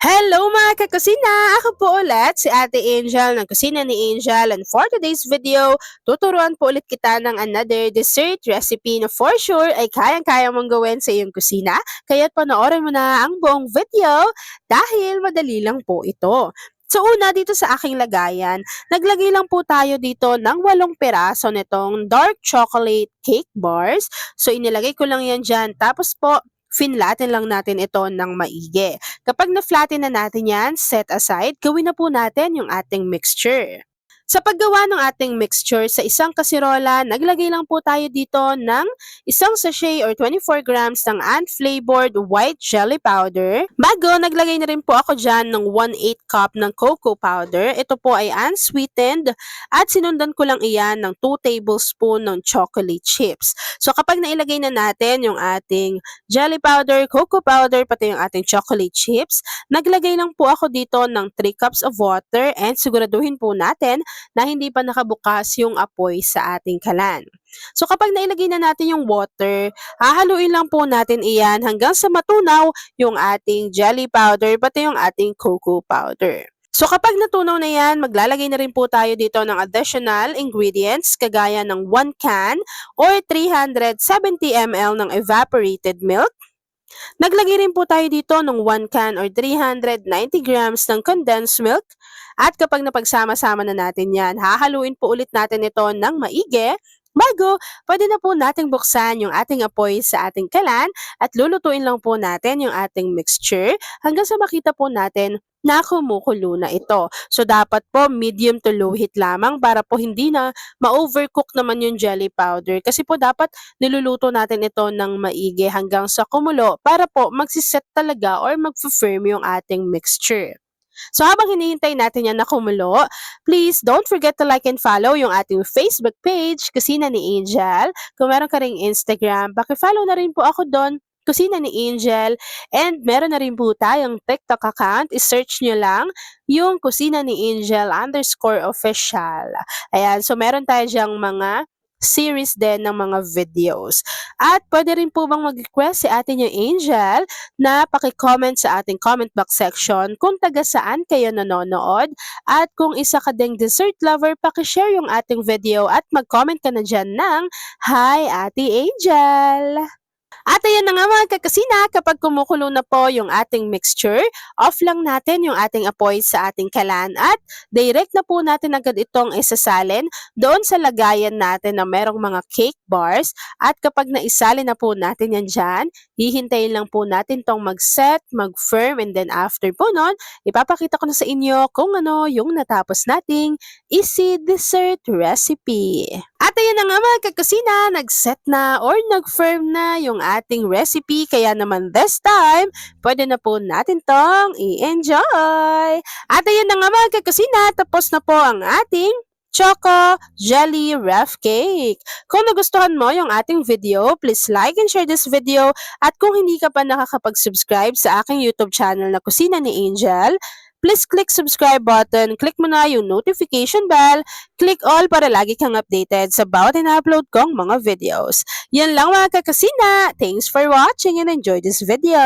Hello mga kakusina! Ako po ulit si Ate Angel ng Kusina ni Angel, and for today's video, tuturuan po ulit kita ng another dessert recipe na for sure ay kayang-kaya mong gawin sa iyong kusina, kaya't panoorin mo na ang buong video dahil madali lang po ito. So una dito sa aking lagayan, naglagay lang po tayo dito ng 8 piraso nitong dark chocolate cake bars. So inilagay ko lang yan dyan, tapos po finlatin lang natin ito ng maigi. Kapag na-flatten na natin yan, set aside, gawin na po natin yung ating mixture. Sa paggawa ng ating mixture sa isang kasirola, naglagay lang po tayo dito ng isang sachet or 24 grams ng unflavored white jelly powder. Bago, naglagay na rin po ako dyan ng 1/8 cup ng cocoa powder. Ito po ay unsweetened at sinundan ko lang iyan ng 2 tablespoon ng chocolate chips. So kapag nailagay na natin yung ating jelly powder, cocoa powder, pati yung ating chocolate chips, naglagay lang po ako dito ng 3 cups of water and siguraduhin po natin na hindi pa nakabukas yung apoy sa ating kalan. So kapag nailagay na natin yung water, hahaluin lang po natin iyan hanggang sa matunaw yung ating jelly powder pati yung ating cocoa powder. So kapag natunaw na yan, maglalagay na rin po tayo dito ng additional ingredients kagaya ng 1 can or 370 ml ng evaporated milk. Naglagay rin po tayo dito ng 1 can or 390 grams ng condensed milk. At kapag napagsama-sama na natin yan, hahaluin po ulit natin ito ng maigi. Bago, pwede na po nating buksan yung ating apoy sa ating kalan at lulutuin lang po natin yung ating mixture hanggang sa makita po natin na kumukulo na ito. So, dapat po medium to low heat lamang para po hindi na ma-overcook naman yung jelly powder. Kasi po dapat niluluto natin ito ng maigi hanggang sa kumulo para po magsiset talaga or mag-firm yung ating mixture. So habang hinihintay natin yan na kumulo, please don't forget to like and follow yung ating Facebook page, Kusina ni Angel. Kung meron ka ring Instagram, paki-follow na rin po ako doon, Kusina ni Angel. And meron na rin po tayong TikTok account. I-search nyo lang yung Kusina ni Angel _official. Ayan, so meron tayo dyang mga series din ng mga videos. At pwede rin po bang mag-request si atin yung Angel na paki-comment sa ating comment box section kung taga saan kayo nanonood, at kung isa ka ding dessert lover, paki-share yung ating video at mag-comment ka na dyan ng Hi Ate Angel! At ayan na nga mga kakasina, kapag kumukulo na po yung ating mixture, off lang natin yung ating apoy sa ating kalan at direct na po natin agad itong isasalin doon sa lagayan natin na merong mga cake bars. At kapag naisalin na po natin yan dyan, hihintayin lang po natin tong mag-set, mag-firm, and then after po nun, ipapakita ko na sa inyo kung ano yung natapos nating easy dessert recipe. At ayan na nga mga kakusina, nag-set na or nag-firm na yung ating recipe, kaya naman this time, pwede na po natin tong i-enjoy. At ayan na nga mga kakusina, tapos na po ang ating Choco Jelly Rough Cake. Kung nagustuhan mo yung ating video, please like and share this video. At kung hindi ka pa nakakapag-subscribe sa aking YouTube channel na Kusina ni Angel, please click subscribe button, click mo na yung notification bell, click all para lagi kang updated sa bawat ina-upload kong mga videos. Yan lang mga kakasina. Thanks for watching and enjoy this video.